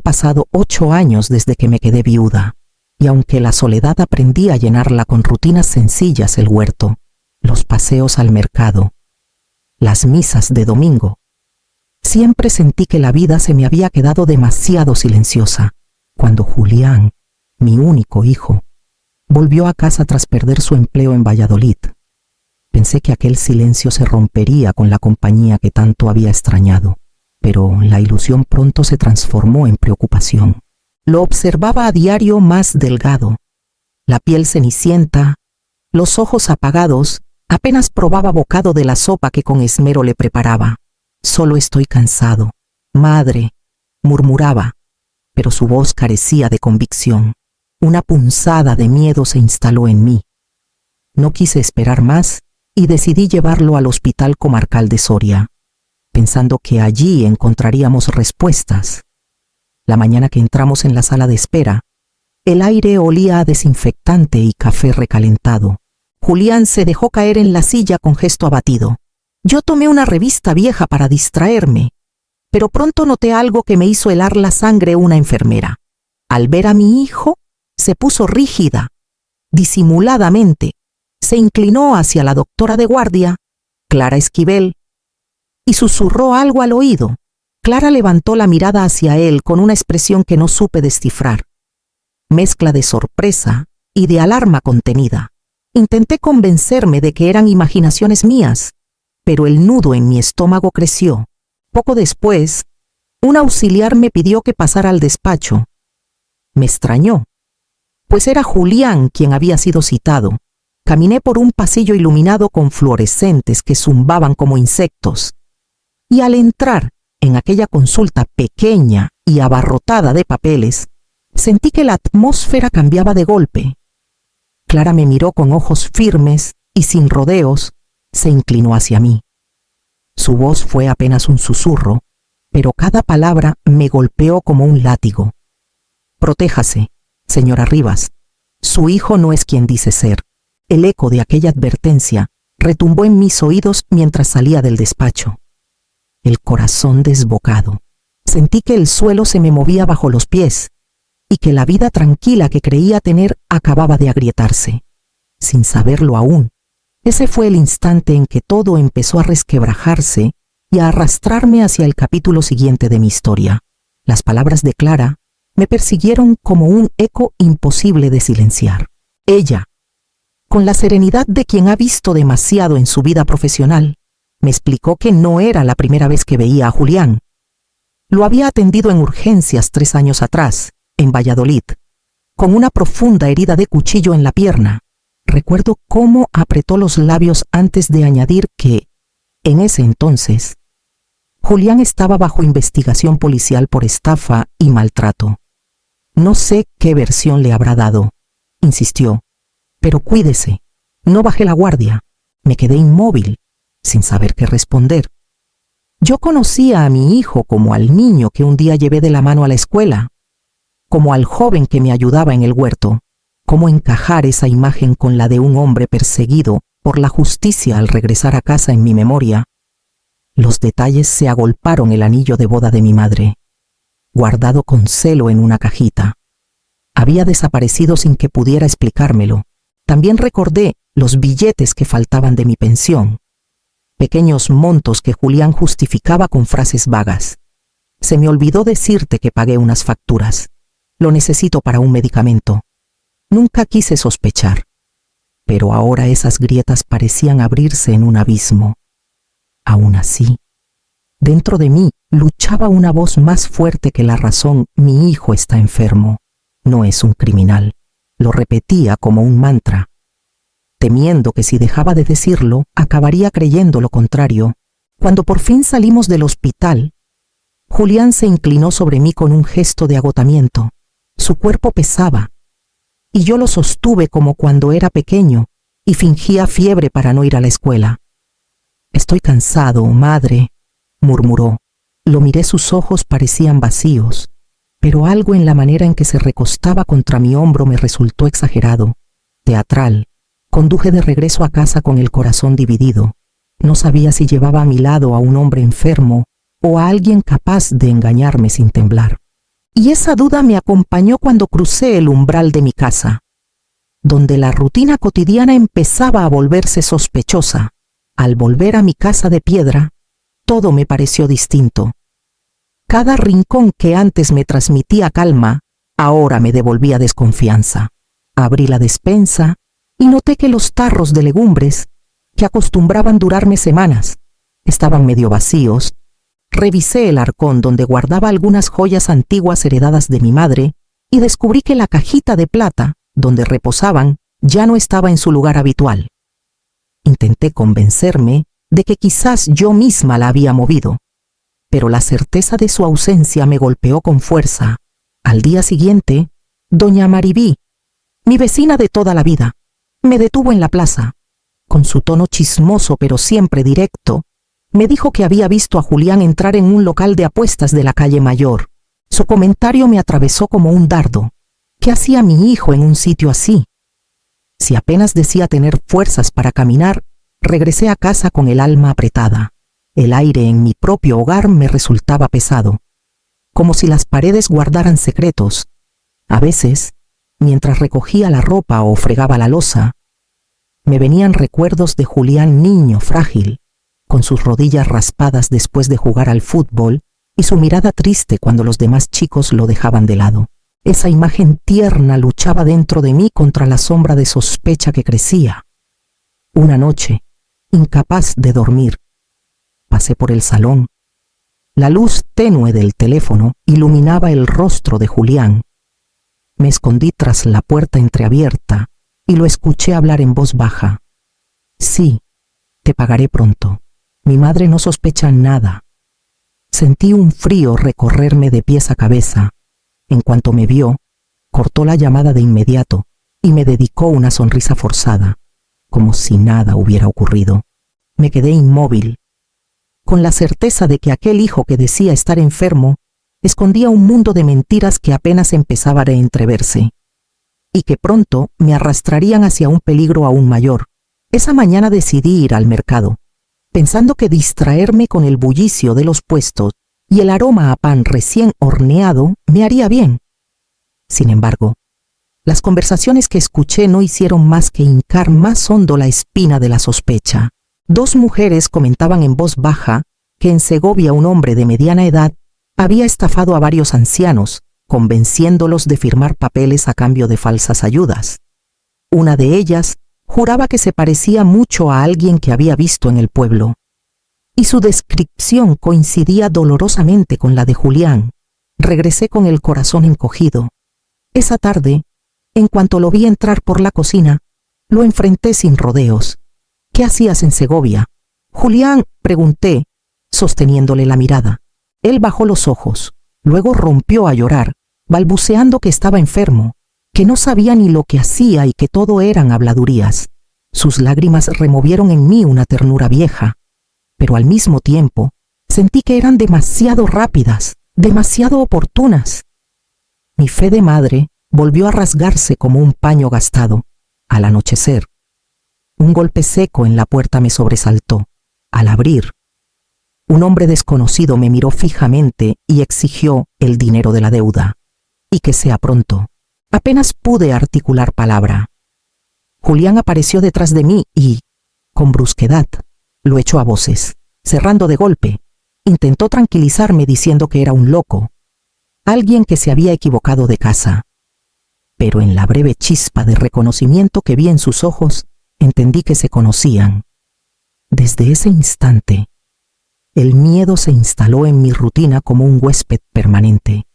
pasado 8 años desde que me quedé viuda, y aunque la soledad aprendí a llenarla con rutinas sencillas, el huerto, los paseos al mercado, las misas de domingo, siempre sentí que la vida se me había quedado demasiado silenciosa cuando Julián, mi único hijo, volvió a casa tras perder su empleo en Valladolid. Pensé que aquel silencio se rompería con la compañía que tanto había extrañado, pero la ilusión pronto se transformó en preocupación. Lo observaba a diario más delgado, la piel cenicienta, los ojos apagados. Apenas probaba bocado de la sopa que con esmero le preparaba. Solo estoy cansado. Madre, murmuraba, pero su voz carecía de convicción. Una punzada de miedo se instaló en mí. No quise esperar más y decidí llevarlo al Hospital Comarcal de Soria, pensando que allí encontraríamos respuestas. La mañana que entramos en la sala de espera, el aire olía a desinfectante y café recalentado. Julián se dejó caer en la silla con gesto abatido. Yo tomé una revista vieja para distraerme, pero pronto noté algo que me hizo helar la sangre. Una enfermera, al ver a mi hijo, se puso rígida. Disimuladamente, se inclinó hacia la doctora de guardia, Clara Esquivel, y susurró algo al oído. Clara levantó la mirada hacia él con una expresión que no supe descifrar, mezcla de sorpresa y de alarma contenida. Intenté convencerme de que eran imaginaciones mías, pero el nudo en mi estómago creció. Poco después, un auxiliar me pidió que pasara al despacho. Me extrañó, pues era Julián quien había sido citado. Caminé por un pasillo iluminado con fluorescentes que zumbaban como insectos, y al entrar en aquella consulta pequeña y abarrotada de papeles, sentí que la atmósfera cambiaba de golpe. Clara me miró con ojos firmes y sin rodeos, se inclinó hacia mí. Su voz fue apenas un susurro, pero cada palabra me golpeó como un látigo. Protéjase, señora Rivas. Su hijo no es quien dice ser. El eco de aquella advertencia retumbó en mis oídos mientras salía del despacho. El corazón desbocado. Sentí que el suelo se me movía bajo los pies y que la vida tranquila que creía tener acababa de agrietarse. Sin saberlo aún, ese fue el instante en que todo empezó a resquebrajarse y a arrastrarme hacia el capítulo siguiente de mi historia. Las palabras de Clara me persiguieron como un eco imposible de silenciar. Ella, con la serenidad de quien ha visto demasiado en su vida profesional, me explicó que no era la primera vez que veía a Julián. Lo había atendido en urgencias 3 años atrás, en Valladolid, con una profunda herida de cuchillo en la pierna. Recuerdo cómo apretó los labios antes de añadir que, en ese entonces, Julián estaba bajo investigación policial por estafa y maltrato. No sé qué versión le habrá dado, insistió, pero cuídese, no bajé la guardia. Me quedé inmóvil, sin saber qué responder. Yo conocía a mi hijo como al niño que un día llevé de la mano a la escuela, como al joven que me ayudaba en el huerto. ¿Cómo encajar esa imagen con la de un hombre perseguido por la justicia al regresar a casa en mi memoria? Los detalles se agolparon. El anillo de boda de mi madre, guardado con celo en una cajita, había desaparecido sin que pudiera explicármelo. También recordé los billetes que faltaban de mi pensión, pequeños montos que Julián justificaba con frases vagas. Se me olvidó decirte que pagué unas facturas. Lo necesito para un medicamento. Nunca quise sospechar, pero ahora esas grietas parecían abrirse en un abismo. Aún así, dentro de mí luchaba una voz más fuerte que la razón. Mi hijo está enfermo, no es un criminal. Lo repetía como un mantra, temiendo que si dejaba de decirlo, acabaría creyendo lo contrario. Cuando por fin salimos del hospital, Julián se inclinó sobre mí con un gesto de agotamiento. Su cuerpo pesaba, y yo lo sostuve como cuando era pequeño y fingía fiebre para no ir a la escuela. Estoy cansado, madre, murmuró. Lo miré, sus ojos parecían vacíos, pero algo en la manera en que se recostaba contra mi hombro me resultó exagerado, teatral. Conduje de regreso a casa con el corazón dividido. No sabía si llevaba a mi lado a un hombre enfermo o a alguien capaz de engañarme sin temblar. Y esa duda me acompañó cuando crucé el umbral de mi casa, donde la rutina cotidiana empezaba a volverse sospechosa. Al volver a mi casa de piedra, todo me pareció distinto. Cada rincón que antes me transmitía calma, ahora me devolvía desconfianza. Abrí la despensa y noté que los tarros de legumbres, que acostumbraban durarme semanas, estaban medio vacíos. Revisé el arcón donde guardaba algunas joyas antiguas heredadas de mi madre y descubrí que la cajita de plata, donde reposaban, ya no estaba en su lugar habitual. Intenté convencerme de que quizás yo misma la había movido, pero la certeza de su ausencia me golpeó con fuerza. Al día siguiente, doña Maribí, mi vecina de toda la vida, me detuvo en la plaza. Con su tono chismoso pero siempre directo, me dijo que había visto a Julián entrar en un local de apuestas de la calle Mayor. Su comentario me atravesó como un dardo. ¿Qué hacía mi hijo en un sitio así? Si apenas decía tener fuerzas para caminar, regresé a casa con el alma apretada. El aire en mi propio hogar me resultaba pesado, como si las paredes guardaran secretos. A veces, mientras recogía la ropa o fregaba la loza, me venían recuerdos de Julián niño frágil, con sus rodillas raspadas después de jugar al fútbol y su mirada triste cuando los demás chicos lo dejaban de lado. Esa imagen tierna luchaba dentro de mí contra la sombra de sospecha que crecía. Una noche, incapaz de dormir, pasé por el salón. La luz tenue del teléfono iluminaba el rostro de Julián. Me escondí tras la puerta entreabierta y lo escuché hablar en voz baja. Sí, te pagaré pronto. Mi madre no sospecha nada. Sentí un frío recorrerme de pies a cabeza. En cuanto me vio, cortó la llamada de inmediato y me dedicó una sonrisa forzada, como si nada hubiera ocurrido. Me quedé inmóvil, con la certeza de que aquel hijo que decía estar enfermo escondía un mundo de mentiras que apenas empezaba a entreverse, y que pronto me arrastrarían hacia un peligro aún mayor. Esa mañana decidí ir al mercado, pensando que distraerme con el bullicio de los puestos y el aroma a pan recién horneado me haría bien. Sin embargo, las conversaciones que escuché no hicieron más que hincar más hondo la espina de la sospecha. Dos mujeres comentaban en voz baja que en Segovia un hombre de mediana edad había estafado a varios ancianos, convenciéndolos de firmar papeles a cambio de falsas ayudas. Una de ellas juraba que se parecía mucho a alguien que había visto en el pueblo, y su descripción coincidía dolorosamente con la de Julián. Regresé con el corazón encogido. Esa tarde, en cuanto lo vi entrar por la cocina, lo enfrenté sin rodeos. ¿Qué hacías en Segovia? Julián, pregunté, sosteniéndole la mirada. Él bajó los ojos, luego rompió a llorar, balbuceando que estaba enfermo, que no sabía ni lo que hacía y que todo eran habladurías. Sus lágrimas removieron en mí una ternura vieja, pero al mismo tiempo sentí que eran demasiado rápidas, demasiado oportunas. Mi fe de madre volvió a rasgarse como un paño gastado. Al anochecer, un golpe seco en la puerta me sobresaltó. Al abrir, un hombre desconocido me miró fijamente y exigió el dinero de la deuda. Y que sea pronto. Apenas pude articular palabra. Julián apareció detrás de mí y, con brusquedad, lo echó a voces, cerrando de golpe. Intentó tranquilizarme diciendo que era un loco, alguien que se había equivocado de casa. Pero en la breve chispa de reconocimiento que vi en sus ojos, entendí que se conocían. Desde ese instante, el miedo se instaló en mi rutina como un huésped permanente.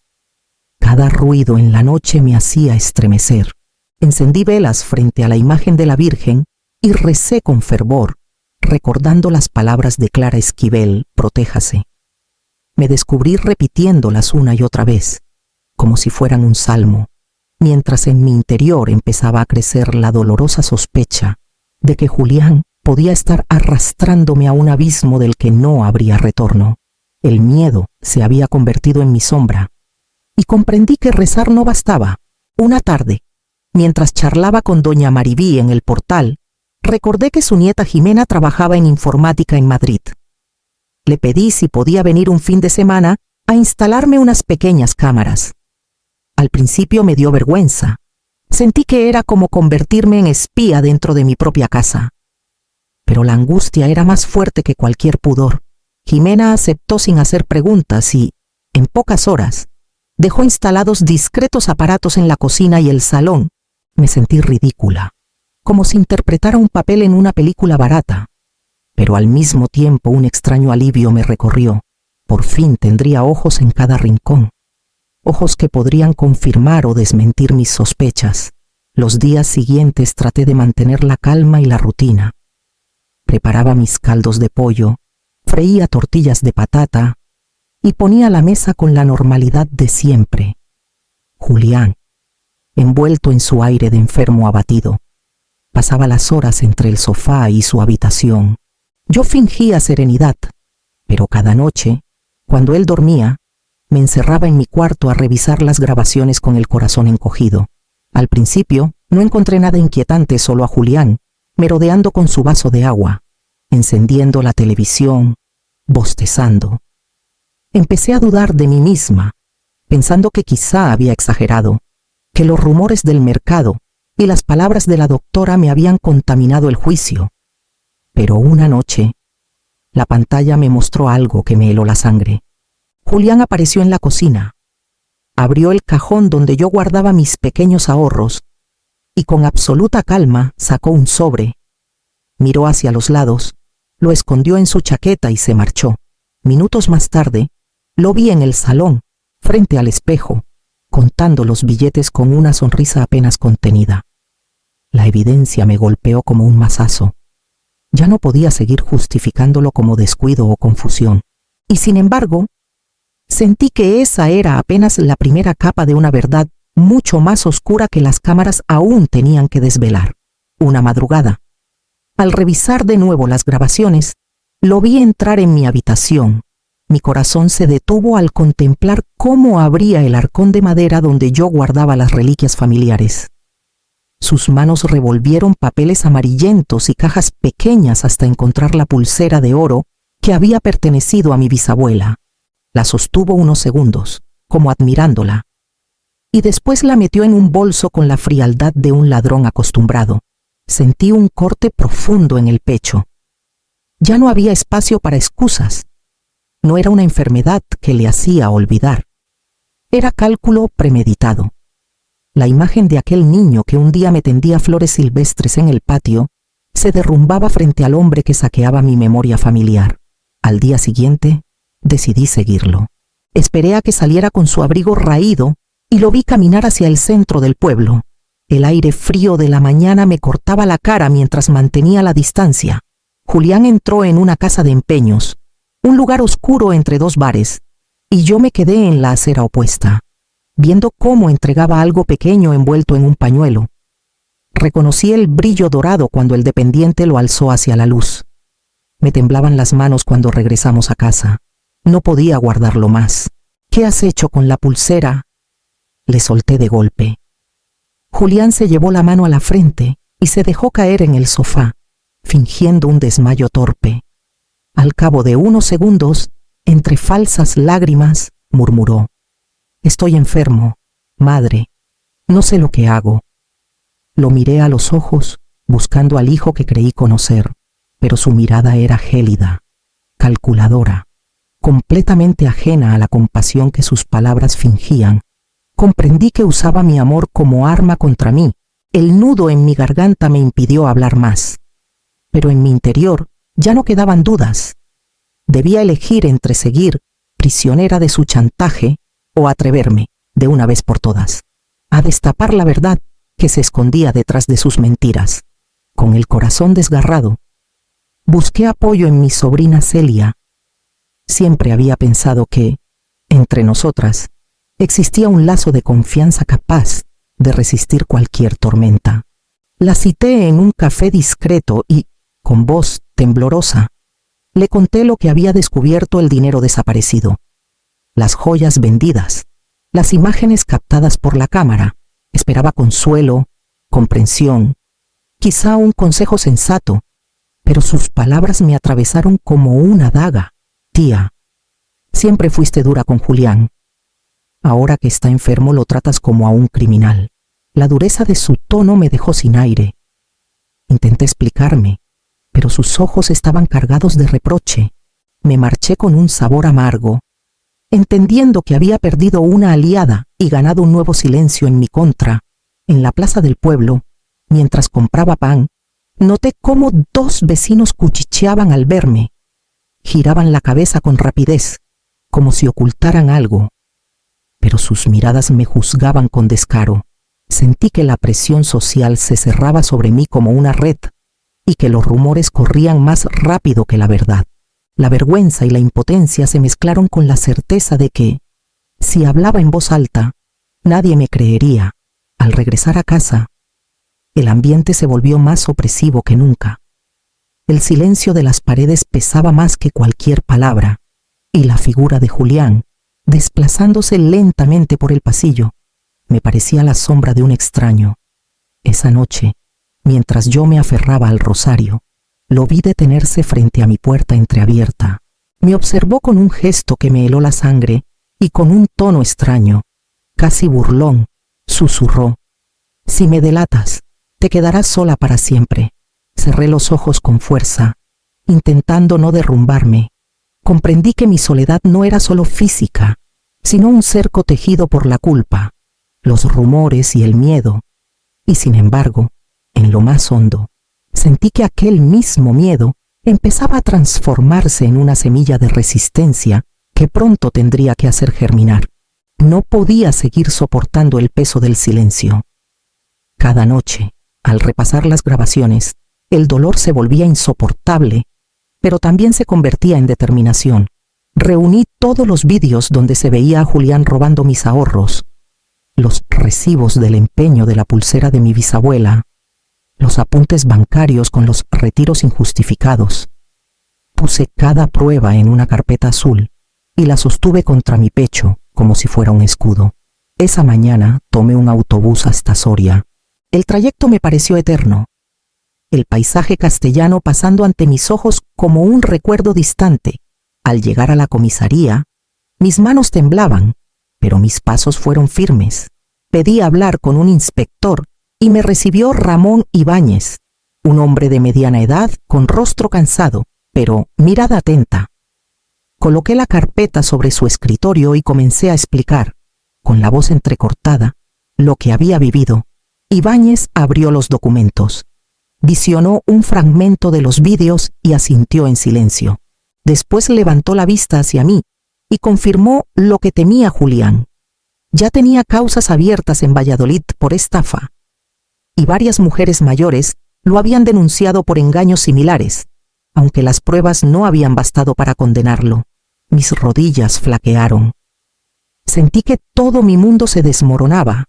Cada ruido en la noche me hacía estremecer. Encendí velas frente a la imagen de la Virgen y recé con fervor, recordando las palabras de Clara Esquivel, protéjase. Me descubrí repitiéndolas una y otra vez, como si fueran un salmo, mientras en mi interior empezaba a crecer la dolorosa sospecha de que Julián podía estar arrastrándome a un abismo del que no habría retorno. El miedo se había convertido en mi sombra, y comprendí que rezar no bastaba. Una tarde, mientras charlaba con doña Maribí en el portal, recordé que su nieta Jimena trabajaba en informática en Madrid. Le pedí si podía venir un fin de semana a instalarme unas pequeñas cámaras. Al principio me dio vergüenza. Sentí que era como convertirme en espía dentro de mi propia casa. Pero la angustia era más fuerte que cualquier pudor. Jimena aceptó sin hacer preguntas y, en pocas horas, dejó instalados discretos aparatos en la cocina y el salón. Me sentí ridícula, como si interpretara un papel en una película barata. Pero al mismo tiempo un extraño alivio me recorrió. Por fin tendría ojos en cada rincón. Ojos que podrían confirmar o desmentir mis sospechas. Los días siguientes traté de mantener la calma y la rutina. Preparaba mis caldos de pollo, freía tortillas de patata y ponía la mesa con la normalidad de siempre. Julián, envuelto en su aire de enfermo abatido, pasaba las horas entre el sofá y su habitación. Yo fingía serenidad, pero cada noche, cuando él dormía, me encerraba en mi cuarto a revisar las grabaciones con el corazón encogido. Al principio, no encontré nada inquietante, solo a Julián, merodeando con su vaso de agua, encendiendo la televisión, bostezando. Empecé a dudar de mí misma, pensando que quizá había exagerado, que los rumores del mercado y las palabras de la doctora me habían contaminado el juicio. Pero una noche, la pantalla me mostró algo que me heló la sangre. Julián apareció en la cocina, abrió el cajón donde yo guardaba mis pequeños ahorros y con absoluta calma sacó un sobre. Miró hacia los lados, lo escondió en su chaqueta y se marchó. Minutos más tarde, lo vi en el salón, frente al espejo, contando los billetes con una sonrisa apenas contenida. La evidencia me golpeó como un mazazo. Ya no podía seguir justificándolo como descuido o confusión. Y sin embargo, sentí que esa era apenas la primera capa de una verdad mucho más oscura que las cámaras aún tenían que desvelar. Una madrugada, al revisar de nuevo las grabaciones, lo vi entrar en mi habitación. Mi corazón se detuvo al contemplar cómo abría el arcón de madera donde yo guardaba las reliquias familiares. Sus manos revolvieron papeles amarillentos y cajas pequeñas hasta encontrar la pulsera de oro que había pertenecido a mi bisabuela. La sostuvo unos segundos, como admirándola, y después la metió en un bolso con la frialdad de un ladrón acostumbrado. Sentí un corte profundo en el pecho. Ya no había espacio para excusas. No era una enfermedad que le hacía olvidar. Era cálculo premeditado. La imagen de aquel niño que un día me tendía flores silvestres en el patio se derrumbaba frente al hombre que saqueaba mi memoria familiar. Al día siguiente, decidí seguirlo. Esperé a que saliera con su abrigo raído y lo vi caminar hacia el centro del pueblo. El aire frío de la mañana me cortaba la cara mientras mantenía la distancia. Julián entró en una casa de empeños, un lugar oscuro entre dos bares, y yo me quedé en la acera opuesta, viendo cómo entregaba algo pequeño envuelto en un pañuelo. Reconocí el brillo dorado cuando el dependiente lo alzó hacia la luz. Me temblaban las manos cuando regresamos a casa. No podía guardarlo más. ¿Qué has hecho con la pulsera? Le solté de golpe. Julián se llevó la mano a la frente y se dejó caer en el sofá, fingiendo un desmayo torpe. Al cabo de unos segundos, entre falsas lágrimas, murmuró: «Estoy enfermo, madre. No sé lo que hago». Lo miré a los ojos, buscando al hijo que creí conocer, pero su mirada era gélida, calculadora, completamente ajena a la compasión que sus palabras fingían. Comprendí que usaba mi amor como arma contra mí. El nudo en mi garganta me impidió hablar más. Pero en mi interior ya no quedaban dudas. Debía elegir entre seguir, prisionera de su chantaje, o atreverme, de una vez por todas, a destapar la verdad que se escondía detrás de sus mentiras. Con el corazón desgarrado, busqué apoyo en mi sobrina Celia. Siempre había pensado que, entre nosotras, existía un lazo de confianza capaz de resistir cualquier tormenta. La cité en un café discreto y, con voz temblorosa, le conté lo que había descubierto: el dinero desaparecido, las joyas vendidas, las imágenes captadas por la cámara. Esperaba consuelo, comprensión, quizá un consejo sensato, pero sus palabras me atravesaron como una daga. «Tía, siempre fuiste dura con Julián, Ahora que está enfermo lo tratas como a un criminal. La dureza de su tono me dejó sin aire. Intenté explicarme, pero sus ojos estaban cargados de reproche. Me marché con un sabor amargo, entendiendo que había perdido una aliada y ganado un nuevo silencio en mi contra. En la plaza del pueblo, mientras compraba pan, noté cómo 2 vecinos cuchicheaban al verme. Giraban la cabeza con rapidez, como si ocultaran algo, pero sus miradas me juzgaban con descaro. Sentí que la presión social se cerraba sobre mí como una red y que los rumores corrían más rápido que la verdad. La vergüenza y la impotencia se mezclaron con la certeza de que, si hablaba en voz alta, nadie me creería. Al regresar a casa, el ambiente se volvió más opresivo que nunca. El silencio de las paredes pesaba más que cualquier palabra, y la figura de Julián, desplazándose lentamente por el pasillo, me parecía la sombra de un extraño. Esa noche, mientras yo me aferraba al rosario, lo vi detenerse frente a mi puerta entreabierta. Me observó con un gesto que me heló la sangre y con un tono extraño, casi burlón, susurró: «Si me delatas, te quedarás sola para siempre». Cerré los ojos con fuerza, intentando no derrumbarme. Comprendí que mi soledad no era solo física, sino un cerco tejido por la culpa, los rumores y el miedo. Y sin embargo, en lo más hondo, sentí que aquel mismo miedo empezaba a transformarse en una semilla de resistencia que pronto tendría que hacer germinar. No podía seguir soportando el peso del silencio. Cada noche, al repasar las grabaciones, el dolor se volvía insoportable, pero también se convertía en determinación. Reuní todos los vídeos donde se veía a Julián robando mis ahorros, los recibos del empeño de la pulsera de mi bisabuela, los apuntes bancarios con los retiros injustificados. Puse cada prueba en una carpeta azul y la sostuve contra mi pecho como si fuera un escudo. Esa mañana tomé un autobús hasta Soria. El trayecto me pareció eterno. El paisaje castellano pasando ante mis ojos como un recuerdo distante. Al llegar a la comisaría, mis manos temblaban, pero mis pasos fueron firmes. Pedí hablar con un inspector y me recibió Ramón Ibáñez, un hombre de mediana edad con rostro cansado, pero mirada atenta. Coloqué la carpeta sobre su escritorio y comencé a explicar, con la voz entrecortada, lo que había vivido. Ibáñez abrió los documentos. Visionó un fragmento de los vídeos y asintió en silencio. Después levantó la vista hacia mí y confirmó lo que temía Julián. Ya tenía causas abiertas en Valladolid por estafa, y varias mujeres mayores lo habían denunciado por engaños similares, aunque las pruebas no habían bastado para condenarlo. Mis rodillas flaquearon. Sentí que todo mi mundo se desmoronaba,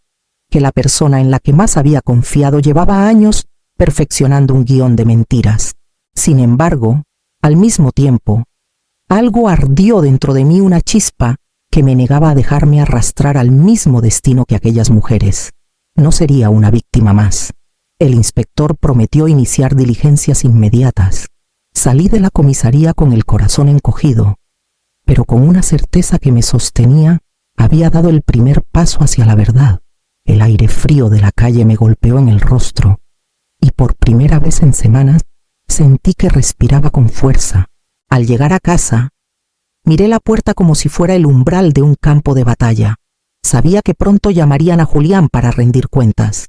que la persona en la que más había confiado llevaba años perfeccionando un guión de mentiras. Sin embargo, al mismo tiempo, algo ardió dentro de mí, una chispa que me negaba a dejarme arrastrar al mismo destino que aquellas mujeres. No sería una víctima más. El inspector prometió iniciar diligencias inmediatas. Salí de la comisaría con el corazón encogido, pero con una certeza que me sostenía. Había dado el primer paso hacia la verdad. El aire frío de la calle me golpeó en el rostro, y por primera vez en semanas sentí que respiraba con fuerza. Al llegar a casa, miré la puerta como si fuera el umbral de un campo de batalla. Sabía que pronto llamarían a Julián para rendir cuentas,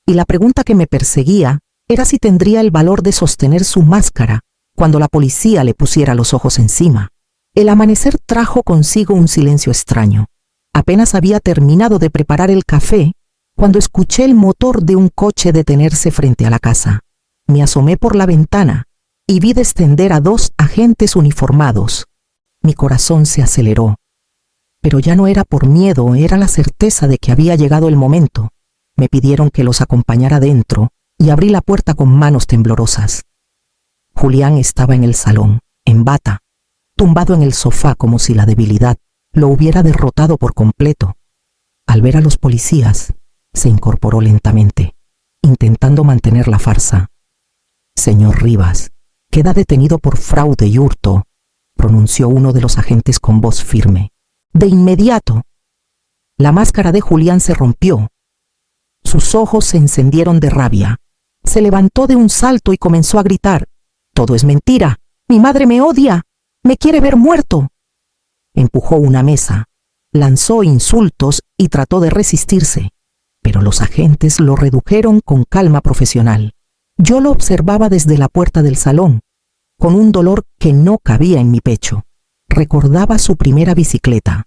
y la pregunta que me perseguía era si tendría el valor de sostener su máscara cuando la policía le pusiera los ojos encima. El amanecer trajo consigo un silencio extraño. Apenas había terminado de preparar el café cuando escuché el motor de un coche detenerse frente a la casa. Me asomé por la ventana y vi descender a 2 agentes uniformados. Mi corazón se aceleró, pero ya no era por miedo, era la certeza de que había llegado el momento. Me pidieron que los acompañara dentro y abrí la puerta con manos temblorosas. Julián estaba en el salón, en bata, tumbado en el sofá como si la debilidad lo hubiera derrotado por completo. Al ver a los policías, se incorporó lentamente, intentando mantener la farsa. «Señor Rivas, queda detenido por fraude y hurto», pronunció uno de los agentes con voz firme. «De inmediato». La máscara de Julián se rompió. Sus ojos se encendieron de rabia. Se levantó de un salto y comenzó a gritar: «Todo es mentira. Mi madre me odia. Me quiere ver muerto». Empujó una mesa, lanzó insultos y trató de resistirse, pero los agentes lo redujeron con calma profesional. Yo lo observaba desde la puerta del salón, con un dolor que no cabía en mi pecho. Recordaba su primera bicicleta,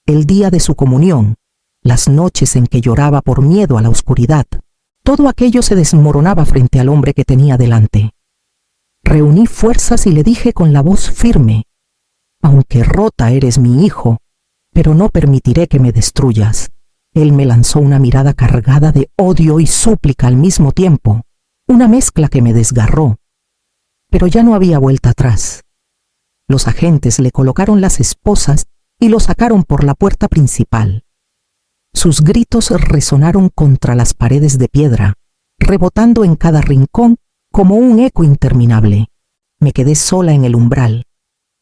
el día de su comunión, las noches en que lloraba por miedo a la oscuridad. Todo aquello se desmoronaba frente al hombre que tenía delante. Reuní fuerzas y le dije con la voz firme: «Aunque rota eres mi hijo, pero no permitiré que me destruyas». Él me lanzó una mirada cargada de odio y súplica al mismo tiempo, una mezcla que me desgarró. Pero ya no había vuelta atrás. Los agentes le colocaron las esposas y lo sacaron por la puerta principal. Sus gritos resonaron contra las paredes de piedra, rebotando en cada rincón como un eco interminable. Me quedé sola en el umbral,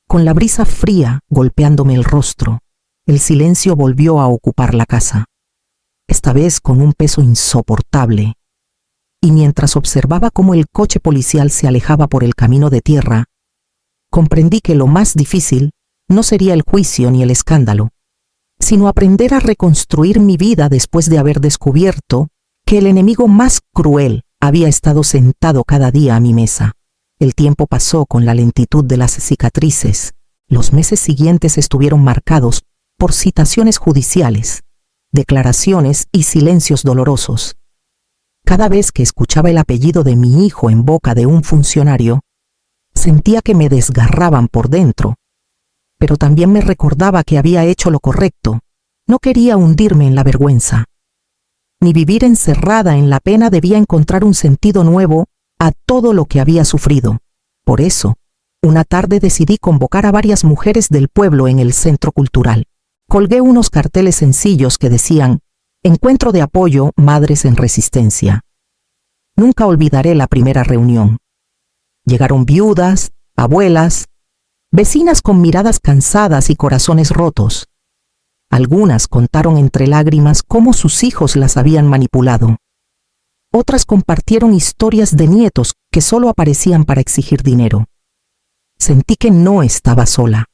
con la brisa fría golpeándome el rostro. El silencio volvió a ocupar la casa, esta vez con un peso insoportable. Y mientras observaba cómo el coche policial se alejaba por el camino de tierra, comprendí que lo más difícil no sería el juicio ni el escándalo, sino aprender a reconstruir mi vida después de haber descubierto que el enemigo más cruel había estado sentado cada día a mi mesa. El tiempo pasó con la lentitud de las cicatrices. Los meses siguientes estuvieron marcados por citaciones judiciales, declaraciones y silencios dolorosos. Cada vez que escuchaba el apellido de mi hijo en boca de un funcionario, sentía que me desgarraban por dentro, pero también me recordaba que había hecho lo correcto. No quería hundirme en la vergüenza. Ni vivir encerrada en la pena. Debía encontrar un sentido nuevo a todo lo que había sufrido. Por eso, una tarde decidí convocar a varias mujeres del pueblo en el centro cultural. Colgué unos carteles sencillos que decían: «Encuentro de apoyo, madres en resistencia». Nunca olvidaré la primera reunión. Llegaron viudas, abuelas, vecinas con miradas cansadas y corazones rotos. Algunas contaron entre lágrimas cómo sus hijos las habían manipulado. Otras compartieron historias de nietos que solo aparecían para exigir dinero. Sentí que no estaba sola,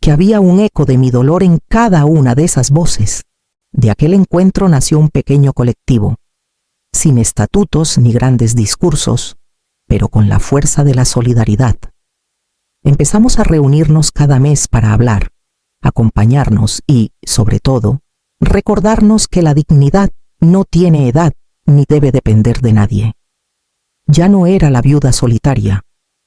que había un eco de mi dolor en cada una de esas voces. De aquel encuentro nació un pequeño colectivo, sin estatutos ni grandes discursos, pero con la fuerza de la solidaridad. Empezamos a reunirnos cada mes para hablar, acompañarnos y, sobre todo, recordarnos que la dignidad no tiene edad ni debe depender de nadie. Ya no era la viuda solitaria,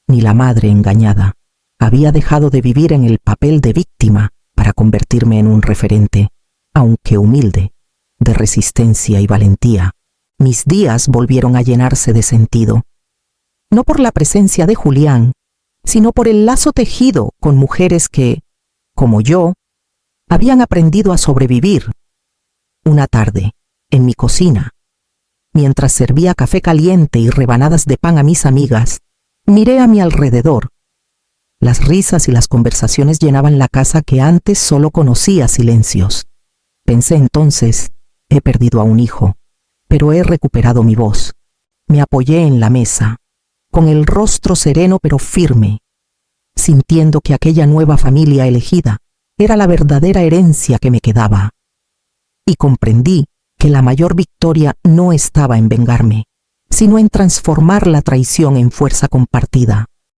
ni la madre engañada. Había dejado de vivir en el papel de víctima para convertirme en un referente, aunque humilde, de resistencia y valentía. Mis días volvieron a llenarse de sentido, no por la presencia de Julián, sino por el lazo tejido con mujeres que, como yo, habían aprendido a sobrevivir. Una tarde, en mi cocina, mientras servía café caliente y rebanadas de pan a mis amigas, miré a mi alrededor. Las risas y las conversaciones llenaban la casa que antes solo conocía silencios. Pensé entonces: he perdido a un hijo, pero he recuperado mi voz. Me apoyé en la mesa, con el rostro sereno pero firme, sintiendo que aquella nueva familia elegida era la verdadera herencia que me quedaba. Y comprendí que la mayor victoria no estaba en vengarme, sino en transformar la traición en fuerza compartida.